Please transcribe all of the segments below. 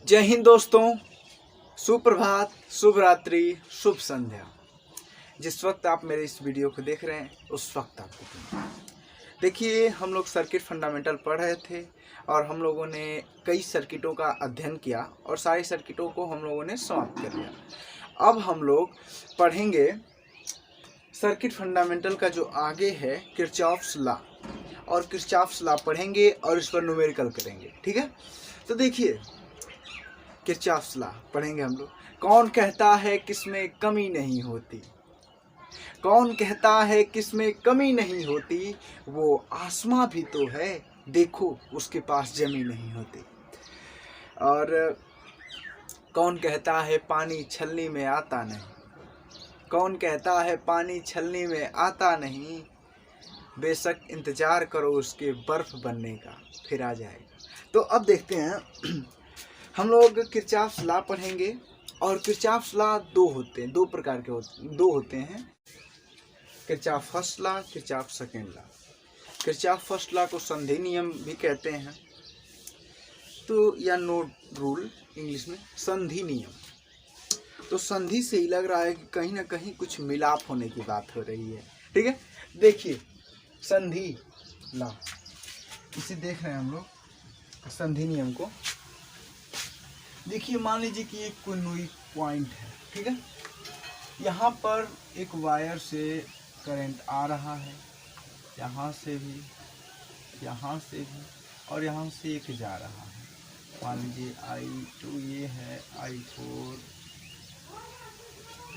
जय हिंद दोस्तों, सुप्रभात, शुभ रात्रि, शुभ संध्या। जिस वक्त आप मेरे इस वीडियो को देख रहे हैं उस वक्त आपको देखिए, हम लोग सर्किट फंडामेंटल पढ़ रहे थे और हम लोगों ने कई सर्किटों का अध्ययन किया और सारे सर्किटों को हम लोगों ने समाप्त कर लिया। अब हम लोग पढ़ेंगे सर्किट फंडामेंटल का जो आगे है किरचॉफ्स लॉ, और किरचॉफ्स लॉ पढ़ेंगे और इस पर न्यूमेरिकल करेंगे। ठीक है, तो देखिए किरचॉफ्स लॉ पढ़ेंगे हम लोग। कौन कहता है किसमें कमी नहीं होती, कौन कहता है किसमें कमी नहीं होती, वो आसमां भी तो है, देखो उसके पास जमी नहीं होती। और कौन कहता है पानी छलनी में आता नहीं, कौन कहता है पानी छलनी में आता नहीं, बेशक इंतजार करो उसके बर्फ बनने का, फिर आ जाएगा। तो अब देखते हैं हम लोग किरचॉफ्स लॉ पढ़ेंगे। और किरचॉफ्स लॉ दो प्रकार के होते हैं, Kirchhoff first law, Kirchhoff second law. Kirchhoff first law को संधि नियम भी कहते हैं, तो या नोड रूल इंग्लिश में, संधि नियम। तो संधि से ही लग रहा है कि कहीं ना कहीं कुछ मिलाप होने की बात हो रही है। ठीक है, देखिए संधि लॉ, इसे देख रहे हैं हम लोग संधि नियम को। देखिए, मान लीजिए कि एक कोई पॉइंट है, ठीक है, यहाँ पर एक वायर से करंट आ रहा है, यहाँ से भी, यहाँ से भी, और यहाँ से एक जा रहा है। मान लीजिए I2 ये है, I4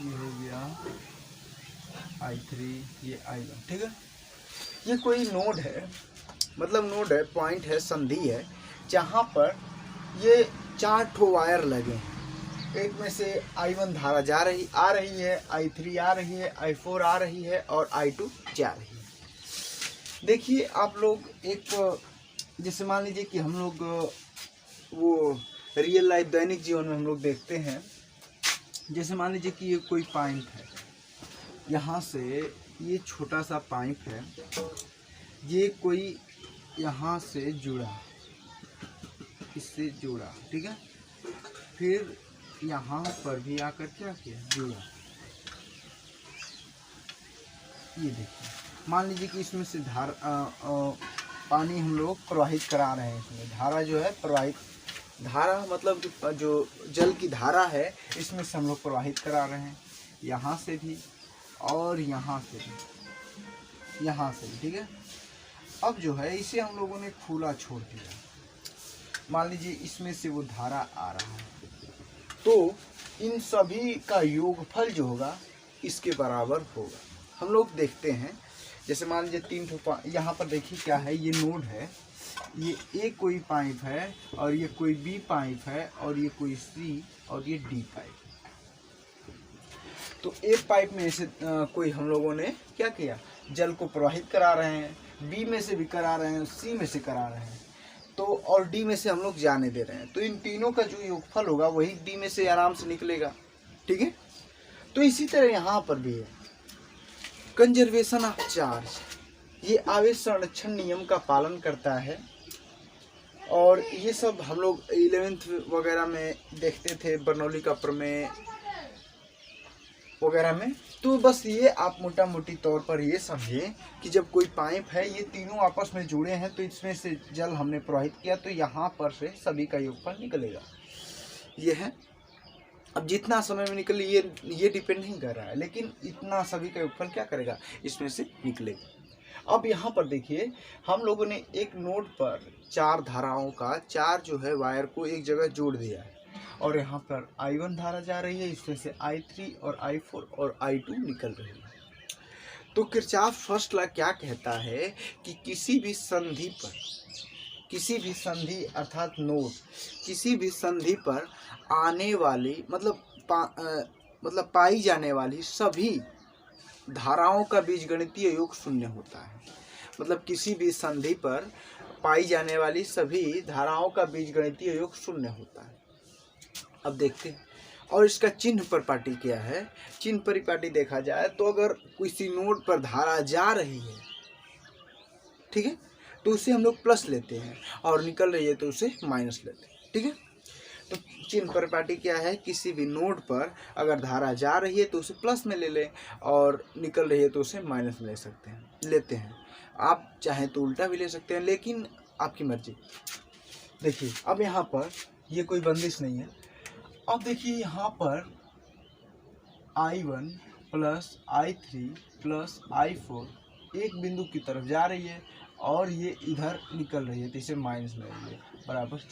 ये हो गया, I3 ये I1। ठीक है, ये कोई नोड है, मतलब नोड है, पॉइंट है, संधि है, जहाँ पर ये 4 ठो वायर लगे हैं। एक में से I1 धारा आ रही है, I3 आ रही है, I4 आ रही है और I2 जा रही है। देखिए आप लोग, एक जैसे मान लीजिए कि हम लोग वो रियल लाइफ दैनिक जीवन में हम लोग देखते हैं, जैसे मान लीजिए कि ये कोई पाइप है, यहाँ से ये छोटा सा पाइप है, ये कोई यहाँ से जुड़ा, इससे जुड़ा, ठीक है, फिर यहाँ पर भी आकर क्या किया, जुड़ा। ये देखिए, मान लीजिए कि इसमें से पानी हम लोग प्रवाहित करा रहे हैं, इसमें धारा जो है प्रवाहित, धारा मतलब जो जल की धारा है, इसमें से हम लोग प्रवाहित करा रहे हैं, यहाँ से भी और यहाँ से भी, यहाँ से भी। ठीक है, अब जो है इसे हम लोगों ने खुला छोड़ दिया। मान लीजिए इसमें से वो धारा आ रहा है, तो इन सभी का योगफल जो होगा इसके बराबर होगा। हम लोग देखते हैं, जैसे मान लीजिए 3 ठो, यहाँ पर देखिए क्या है, ये नोड है, ये ए कोई पाइप है और ये कोई बी पाइप है और ये कोई सी और ये डी पाइप। तो एक पाइप में से कोई हम लोगों ने क्या किया, जल को प्रवाहित करा रहे हैं, बी में से भी करा रहे हैं, सी में से करा रहे हैं, तो और डी में से हम लोग जाने दे रहे हैं। तो इन तीनों का जो योगफल होगा वही डी में से आराम से निकलेगा। ठीक है, तो इसी तरह यहाँ पर भी है कंजर्वेशन ऑफ चार्ज, ये आवेश संरक्षण नियम का पालन करता है। और ये सब हम लोग 11th वगैरह में देखते थे, बर्नौली का प्रमेय वगैरह में। तो बस ये आप मोटा मोटी तौर पर ये समझिए कि जब कोई पाइप है, ये तीनों आपस में जुड़े हैं, तो इसमें से जल हमने प्रवाहित किया, तो यहाँ पर से सभी का योगफल निकलेगा। ये है, अब जितना समय में निकले ये डिपेंड नहीं कर रहा है, लेकिन इतना सभी का योगफल क्या करेगा, इसमें से निकलेगा। अब यहाँ पर देखिए, हम लोगों ने एक नोड पर 4 धाराओं का, 4 जो है वायर को एक जगह जोड़ दिया है, और यहाँ पर I1 धारा जा रही है, इसमें से I3 और I4 और I2 निकल रही है। तो किरचॉफ फर्स्ट लॉ क्या कहता है कि किसी भी संधि पर, किसी भी संधि अर्थात नोड, किसी भी संधि पर आने वाली मतलब पाई जाने वाली सभी धाराओं का बीजगणितीय योग शून्य होता है। मतलब किसी भी संधि पर पाई जाने वाली सभी धाराओं का बीजगणितीय योग शून्य होता है। अब देखते हैं, और इसका चिन्ह परिपाटी क्या है। चिन्ह परिपाटी देखा जाए तो अगर किसी नोड पर धारा जा रही है, ठीक है, तो उसे हम लोग प्लस लेते हैं, और निकल रही है तो उसे माइनस लेते हैं। ठीक है, तो चिन्ह प्रॉपर्टी क्या है, किसी भी नोड पर अगर धारा जा रही है तो उसे प्लस में ले लें और निकल रही है तो उसे माइनस में लेते हैं। आप चाहें तो उल्टा भी ले सकते हैं, लेकिन आपकी मर्जी। देखिए अब यहाँ पर ये कोई बंदिश नहीं है। अब देखिए यहाँ पर I1 plus I3 plus I4 एक बिंदु की तरफ जा रही है और ये इधर निकल रही है, तो इसे माइनस में लेंगे बराबर 0।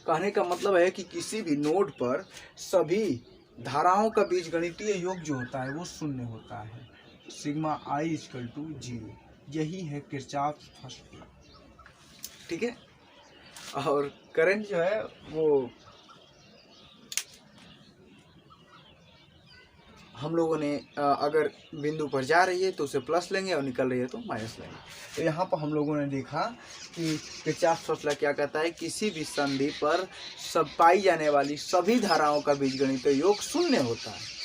कहने का मतलब है कि किसी भी नोड पर सभी धाराओं का बीजगणितीय योग जो होता है वो शून्य होता है। सिग्मा I = 0, यही है किरचॉफ फर्स्ट लॉ। ठीक है, और करंट जो है वो हम लोगों ने अगर बिंदु पर जा रही है तो उसे प्लस लेंगे और निकल रही है तो माइनस लेंगे। तो यहाँ पर हम लोगों ने देखा कि किरचॉफ फर्स्ट लॉ क्या कहता है, किसी भी संधि पर सब पाई जाने वाली सभी धाराओं का बीजगणितीय योग शून्य होता है।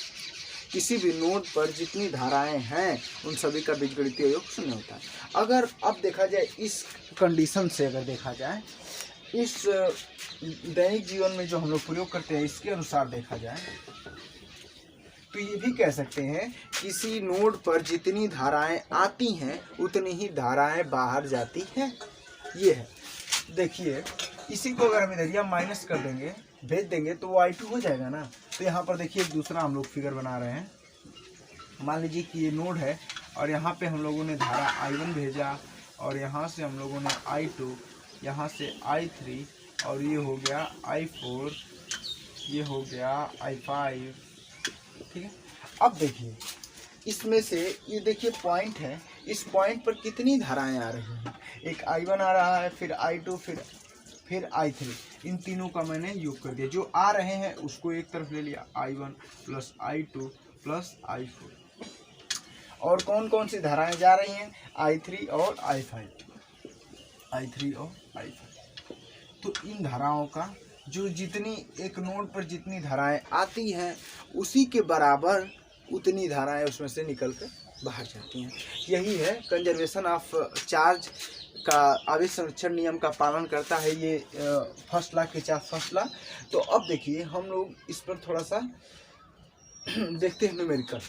किसी भी नोड पर जितनी धाराएं हैं उन सभी का बीजगणितीय योग शून्य होता है। अगर अब देखा जाए इस कंडीशन से, अगर देखा जाए इस दैनिक जीवन में जो हम लोग प्रयोग करते हैं इसके अनुसार देखा जाए तो ये भी कह सकते हैं किसी नोड पर जितनी धाराएं आती हैं उतनी ही धाराएं बाहर जाती हैं। ये है, देखिए इसी को अगर हम इधर माइनस कर देंगे, भेज देंगे तो वो I2 हो जाएगा ना। तो यहाँ पर देखिए एक दूसरा हम लोग फिगर बना रहे हैं। मान लीजिए कि ये नोड है और यहाँ पे हम लोगों ने धारा I1 भेजा और यहाँ से हम लोगों ने I2, यहाँ से I3 और ये हो गया I4, ये हो गया I5। ठीक है, अब देखिए इसमें से ये देखिए पॉइंट है, इस पॉइंट पर कितनी धाराएं आ रही हैं। एक I1 आ रहा है, फिर I2, फिर I3, इन तीनों का मैंने योग कर दिया। जो आ रहे हैं उसको एक तरफ ले लिया, I1 plus I2 plus I4। और कौन कौन सी धाराएं जा रही हैं, I3 और I5। तो इन धाराओं का जो जितनी एक नोड पर जितनी धाराएं आती हैं उसी के बराबर उतनी धाराएं उसमें से निकल कर बाहर जाती हैं। यही है कंजर्वेशन ऑफ चार्ज का आवेश संरक्षण नियम का पालन करता है ये first law, Kirchhoff first law. तो अब देखिए हम लोग इस पर थोड़ा सा देखते हैं न्यूमेरिकल।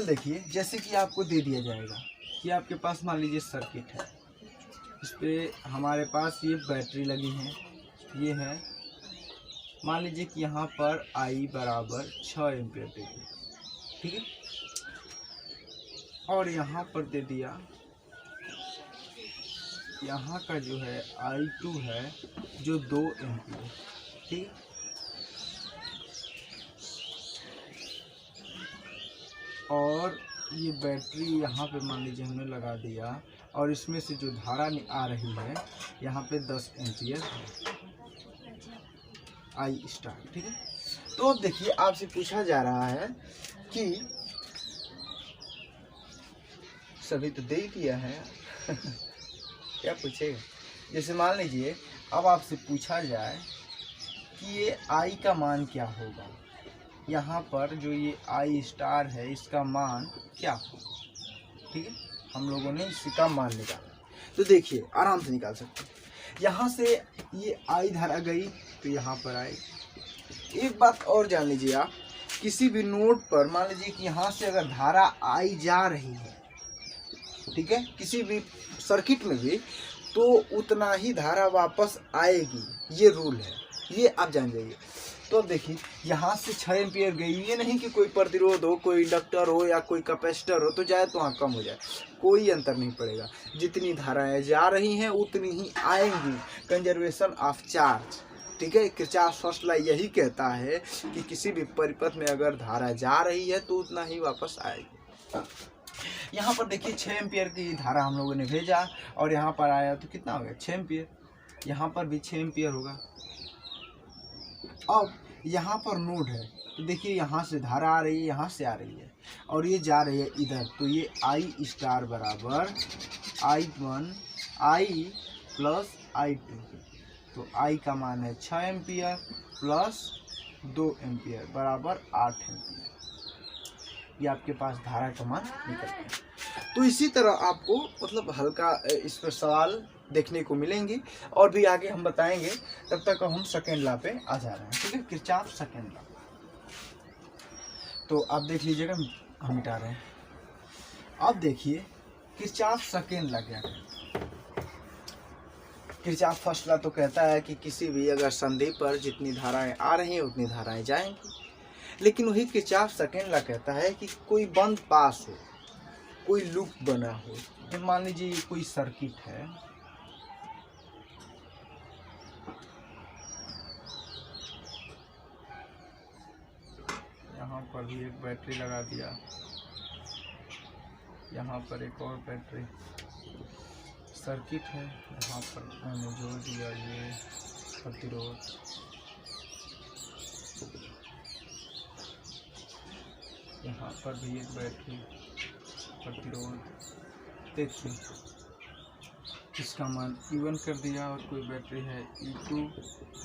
देखिए जैसे कि आपको दे दिया जाएगा कि आपके पास मान लीजिए सर्किट है, इस पर हमारे पास ये बैटरी लगी है, ये है, मान लीजिए कि यहाँ पर I बराबर 6 एम्पियर दे दिया। ठीक है, और यहाँ पर दे दिया, यहाँ का जो है I2 है जो 2 एम्पियर। ठीक है, और ये बैटरी यहाँ पे मान लीजिए हमने लगा दिया और इसमें से जो धारा आ रही है यहाँ पे 10 एम्पियर है I स्टार। ठीक है, तो अब देखिए आपसे पूछा जा रहा है कि सभी तो दे ही दिया है क्या पूछेगा। जैसे मान लीजिए अब आपसे पूछा जाए कि ये I का मान क्या होगा, यहाँ पर जो ये I स्टार है इसका मान क्या होगा। ठीक है, हम लोगों ने इसका मान निकाला, तो देखिए आराम से निकाल सकते हैं। यहाँ से ये I धारा गई तो यहाँ पर आई। एक बात और जान लीजिए आप, किसी भी नोड पर मान लीजिए कि यहाँ से अगर धारा I जा रही है, ठीक है, किसी भी सर्किट में भी, तो उतना ही धारा वापस आएगी, ये रूल है, ये आप जान जाइए। तो अब देखिए यहाँ से 6 एम्पियर गई, ये नहीं कि कोई प्रतिरोध हो, कोई इंडक्टर हो या कोई कैपेसिटर हो तो जाए तो वहाँ कम हो जाए, कोई अंतर नहीं पड़ेगा। जितनी धाराएं जा रही हैं उतनी ही आएंगी, कंजर्वेशन ऑफ चार्ज। ठीक है, किरचॉफ फर्स्ट लॉ यही कहता है कि किसी भी परिपथ में अगर धारा जा रही है तो उतना ही वापस आएगी। यहाँ पर देखिए 6 एम्पियर की धारा हम लोगों ने भेजा और यहाँ पर आया तो कितना हो गया, 6 एम्पियर। यहाँ पर भी 6 एम्पियर होगा। अब यहाँ पर नोड है तो देखिए यहाँ से धारा आ रही है, यहाँ से आ रही है और ये जा रही है इधर, तो ये I स्टार बराबर I1 I प्लस I2। तो I का मान है 6 एम्पियर प्लस 2 एम्पियर बराबर 8 एम्पियर। ये आपके पास धारा का मान निकल गया। तो इसी तरह आपको मतलब हल्का इस पर सवाल देखने को मिलेंगे और भी आगे हम बताएंगे। तब तक हम सेकेंड लॉ पे आ जा रहे हैं, ठीक है, किरचॉफ सेकेंड लॉ। तो आप देख लीजिएगा, हम मिटा रहे हैं। अब देखिए किरचॉफ सेकेंड लॉ क्या है। किरचॉफ फर्स्ट लॉ तो कहता है कि किसी भी अगर संधि पर जितनी धाराएं आ रही हैं उतनी धाराएं जाएंगी। लेकिन वही किरचॉफ सेकेंड लॉ कहता है कि कोई बंद पास हो, कोई लूप बना हो। मान लीजिए कोई सर्किट है, यहाँ पर भी एक बैटरी लगा दिया, यहाँ पर एक और बैटरी, सर्किट है, यहाँ पर मैंने जोड़ दिया ये प्रतिरोध, यहाँ पर भी एक बैटरी प्रतिरोध। देखिए इसका मान E1 कर दिया और कोई बैटरी है E2,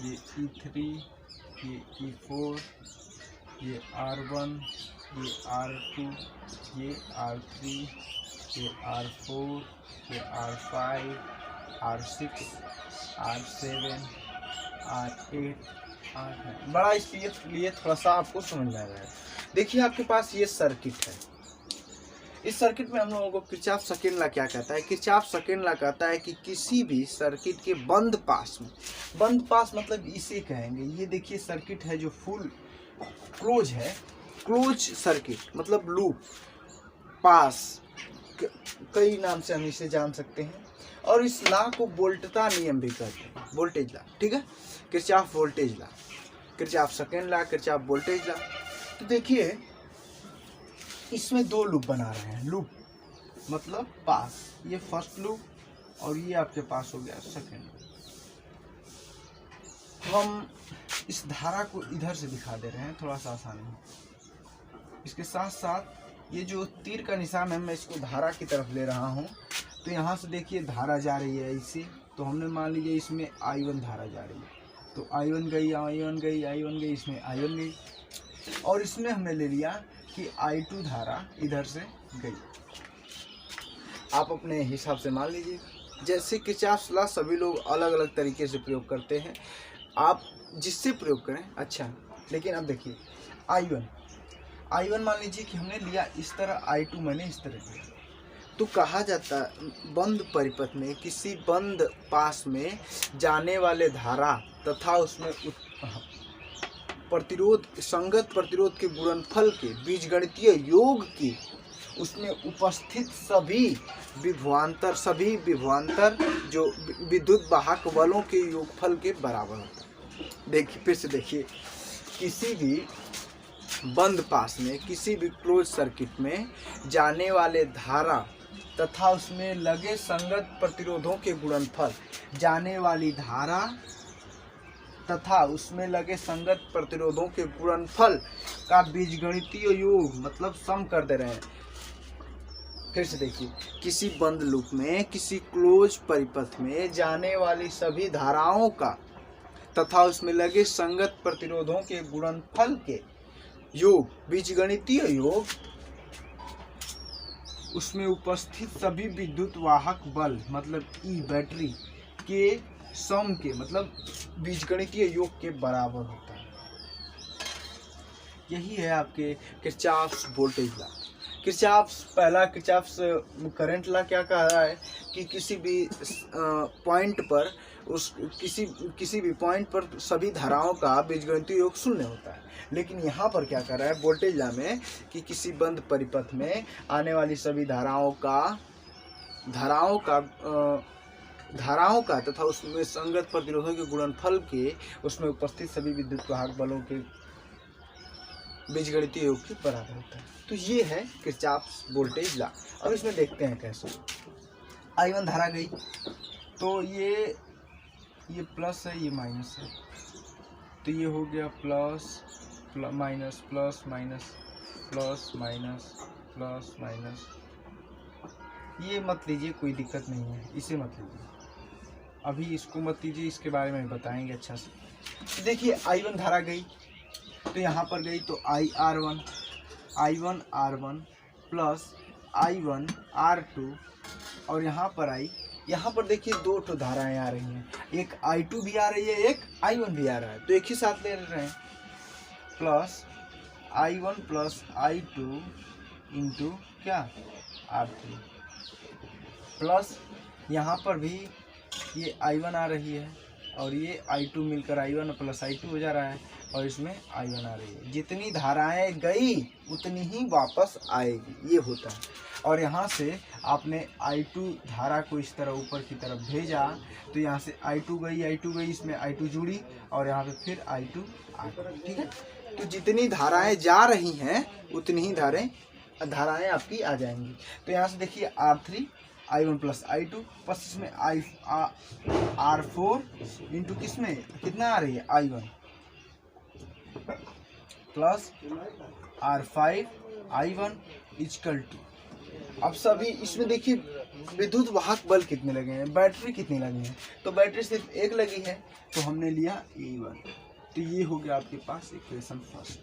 ये E3, ये E4, ये R1, ये R2, ये R3, ये R4, ये R5, R6, R7, R8, R9। बड़ा इसलिए थोड़ा सा आपको समझ में आ रहा है। देखिए आपके पास ये सर्किट है, इस सर्किट में हम लोगों को किरचॉफ सेकेंड लॉ क्या कहता है। किरचॉफ सेकेंड लॉ कहता है कि किसी भी सर्किट के बंद पास में, बंद पास मतलब इसे कहेंगे, ये देखिए सर्किट है जो फुल क्लोज है, क्लोज सर्किट मतलब लूप, पास, कई नाम से हम इसे जान सकते हैं। और इस लॉ को वोल्टता नियम भी कहते हैं, वोल्टेज लॉ, ठीक है, Kirchhoff voltage law, Kirchhoff second law, Kirchhoff voltage law. तो देखिए इसमें दो लूप बना रहे हैं, लूप मतलब पास, ये फर्स्ट लूप और ये आपके पास हो गया सेकेंड लूप। तो हम इस धारा को इधर से दिखा दे रहे हैं थोड़ा सा आसानी। इसके साथ साथ ये जो तीर का निशान है, मैं इसको धारा की तरफ ले रहा हूँ। तो यहाँ से देखिए धारा जा रही है इसे, तो हमने मान लीजिए इसमें I1 धारा जा रही है, तो I1 गई, I1 गई, I1 गई, इसमें I1 गई। और इसमें हमने ले लिया कि I2 धारा इधर से गई। आप अपने हिसाब से मान लीजिए, जैसे किरचॉफ लॉ सभी लोग अलग अलग तरीके से प्रयोग करते हैं, आप जिससे प्रयोग करें अच्छा। लेकिन अब देखिए I1 मान लीजिए कि हमने लिया इस तरह, I2 मैंने इस तरह लिया। तो कहा जाता है बंद परिपथ में किसी बंद पास में जाने वाले धारा तथा उसमें प्रतिरोध, संगत प्रतिरोध के गुणनफल के बीजगणितीय योग की उसमें उपस्थित सभी विभवांतर जो विद्युत वाहक बलों के योगफल के बराबर होता है। देखिए फिर से देखिए, किसी भी बंद पास में, किसी भी क्लोज सर्किट में जाने वाले धारा तथा उसमें लगे संगत प्रतिरोधों के गुणनफल, जाने वाली धारा तथा उसमें लगे संगत प्रतिरोधों के गुणनफल का बीजगणितीय योग मतलब सम कर दे रहे हैं। फिर से देखिए, किसी बंद लूप में, किसी क्लोज परिपथ में जाने वाली सभी धाराओं का तथा उसमें लगे संगत प्रतिरोधों के गुणनफल के योग, बीजगणितीय योग, उसमें उपस्थित सभी विद्युत वाहक बल मतलब ई बैटरी के सम के मतलब बीजगणितीय योग के बराबर होता है। यही है आपके किरचॉफ वोल्टेज लॉ। पहला किरचॉफ करंट लॉ क्या कह रहा है कि किसी भी पॉइंट पर किसी भी पॉइंट पर सभी धाराओं का बीजगणितीय योग शून्य होता है। लेकिन यहाँ पर क्या कर रहा है वोल्टेज लॉ में कि किसी बंद परिपथ में आने वाली सभी धाराओं का तथा उसमें संगत प्रतिरोधों के गुणनफल के उसमें उपस्थित सभी विद्युत वाहक बलों के बीजगणितीय योग के बराबर होता है। तो ये है किरचॉफ वोल्टेज लॉ। अब इसमें देखते हैं कैसे। I1 धारा गई, तो ये प्लस है, ये माइनस है, तो ये हो गया plus minus, plus minus, plus minus, plus minus. ये मत लीजिए, कोई दिक्कत नहीं है, इसे मत लीजिए, अभी इसको मत लीजिए, इसके बारे में बताएंगे अच्छा से। देखिए I1 धारा गई, तो यहाँ पर गई तो IR1, I1 R1 plus I1 R2 और यहाँ पर देखिए दो ठो धाराएं आ रही हैं, एक I2 भी आ रही है, एक I1 भी आ रहा है, तो एक ही साथ ले रहे हैं, plus I1 plus I2 into क्या R3 प्लस यहाँ पर भी ये I1 आ रही है और ये I2 मिलकर I1 प्लस I2 हो जा रहा है और इसमें I1 आ रही है। जितनी धाराएं गई उतनी ही वापस आएगी, ये होता है। और यहाँ से आपने I2 धारा को इस तरह ऊपर की तरफ भेजा तो यहाँ से I2 गई, इसमें I2 जुड़ी और यहाँ पे फिर I2 आ गई, ठीक है। तो जितनी धाराएं जा रही हैं उतनी ही धाराएं आपकी आ जाएंगी। तो यहाँ से देखिए R3 I1 plus I2 plus इसमें R4 इंटू किसमें कितना आ रही है I1 plus R5 I1 equal to, अब सभी इसमें देखिए विद्युत वाहक बल कितने लगे हैं, बैटरी कितनी लगी है, तो बैटरी सिर्फ एक लगी है तो हमने लिया E1। तो ये हो गया आपके पास इक्वेशन फर्स्ट।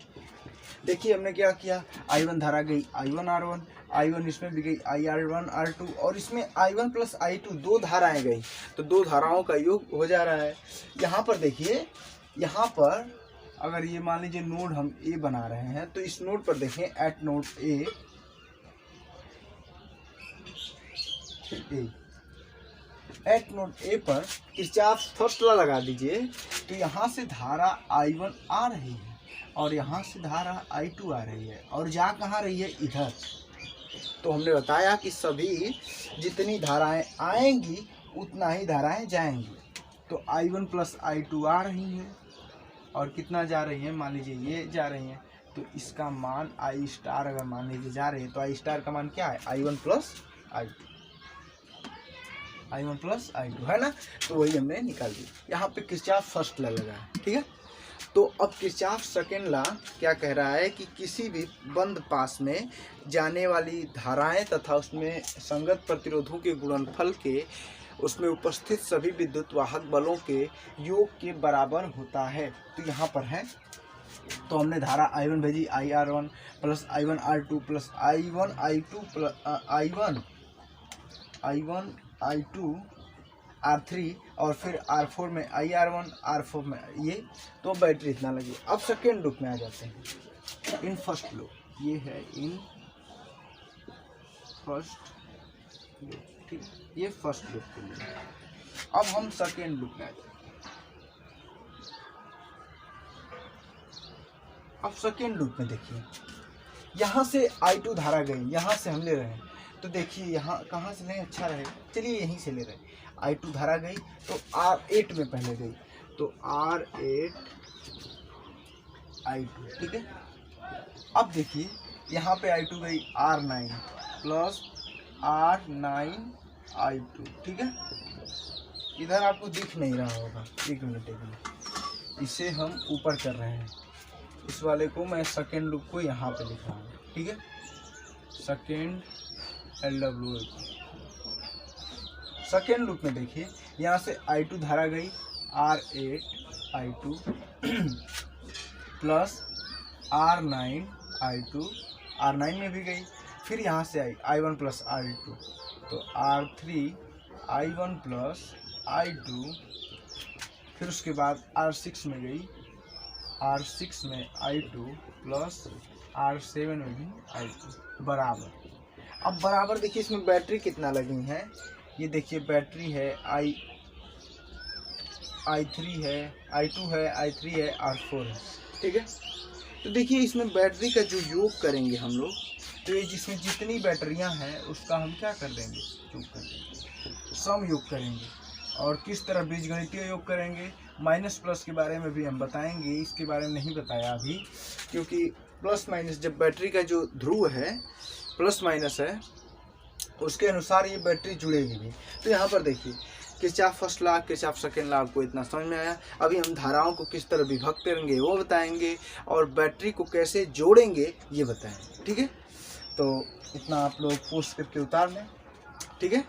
देखिए हमने क्या किया, I1 धारा गई I1 R1, I1 इसमें भी गई IR1 R2 और इसमें I1 प्लस I2 दो धाराएं गई, तो दो धाराओं का योग हो जा रहा है। यहाँ पर देखिए, यहाँ पर अगर ये मान लीजिए नोड हम A बना रहे हैं तो इस नोड पर देखें एट नोड A पर किरचॉफ फर्स्ट लॉ लगा दीजिए। तो यहाँ से धारा I1 आ रही है और यहाँ से धारा I2 आ रही है और जा कहाँ रही है, इधर। तो हमने बताया कि सभी जितनी धाराएं आएंगी उतना ही धाराएं जाएंगी। तो I1 प्लस I2 आ रही है और कितना जा रही है, मान लीजिए ये जा रही है, तो इसका मान I स्टार अगर मान लीजिए जा रही है तो I स्टार का मान क्या है, I1 प्लस I2 है ना। तो वही हमने निकाल दिया। यहाँ पे किरचॉफ फर्स्ट लॉ लगा है, ठीक है। तो अब किरचॉफ सेकेंड लॉ क्या कह रहा है कि किसी भी बंद पास में जाने वाली धाराएं तथा उसमें संगत प्रतिरोधों के गुणनफल के उसमें उपस्थित सभी विद्युत वाहक बलों के योग के बराबर होता है। तो यहाँ पर है, तो हमने धारा I1 भेजी IR1 plus I1 R2 plus I1 I2 R3 और फिर R4 में IR1 R4 में ये, तो बैटरी इतना लगी। अब सेकेंड लूप में आ जाते हैं, इन फर्स्ट लूप, ये है इन फर्स्ट लूप, ठीक, ये फर्स्ट लूप के लिए। अब हम सेकेंड लूप में आ जाते हैं। अब सेकेंड लूप में देखिए, यहाँ से I2 धारा गई, यहाँ से हम ले रहे हैं, तो देखिए यहाँ कहाँ से लें अच्छा रहे, चलिए यहीं से ले रहे हैं। I2 धारा गई तो R8 में पहले गई, तो R8 I2, ठीक है। अब देखिए यहाँ पे I2 गई R9 प्लस R9 I2, ठीक है। इधर आपको दिख नहीं रहा होगा, एक मिनट, इसे हम ऊपर कर रहे हैं, इस वाले को मैं सेकेंड लूप को यहाँ पे लिख रहा हूँ, ठीक है। सेकेंड LW सेकेंड लूप में देखिए, यहाँ से I2 धारा गई R8 I2 plus R9 I2, R9 में भी गई, फिर यहाँ से I1 प्लस I2, तो R3 I1 प्लस I2, फिर उसके बाद R6 में गई, R6 में I2 प्लस R7 में भी I2 बराबर। अब बराबर देखिए इसमें बैटरी कितना लगी है, ये देखिए बैटरी है I3 है, I2 है, I3 है, R4 है, ठीक है। तो देखिए इसमें बैटरी का जो योग करेंगे हम लोग, तो ये जिसमें जितनी बैटरियां हैं उसका हम क्या कर देंगे, योग कर देंगे, सम योग करेंगे। और किस तरह बीजगणितीय योग करेंगे, माइनस प्लस के बारे में भी हम बताएंगे, इसके बारे में नहीं बताया अभी, क्योंकि प्लस माइनस जब बैटरी का जो ध्रुव है प्लस माइनस है उसके अनुसार ये बैटरी जुड़ेगी भी। तो यहाँ पर देखिए Kirchhoff first law, Kirchhoff second law आपको इतना समझ में आया। अभी हम धाराओं को किस तरह विभक्त करेंगे वो बताएंगे और बैटरी को कैसे जोड़ेंगे ये बताएंगे, ठीक है। तो इतना आप लोग पोस्ट करके उतार लें, ठीक है।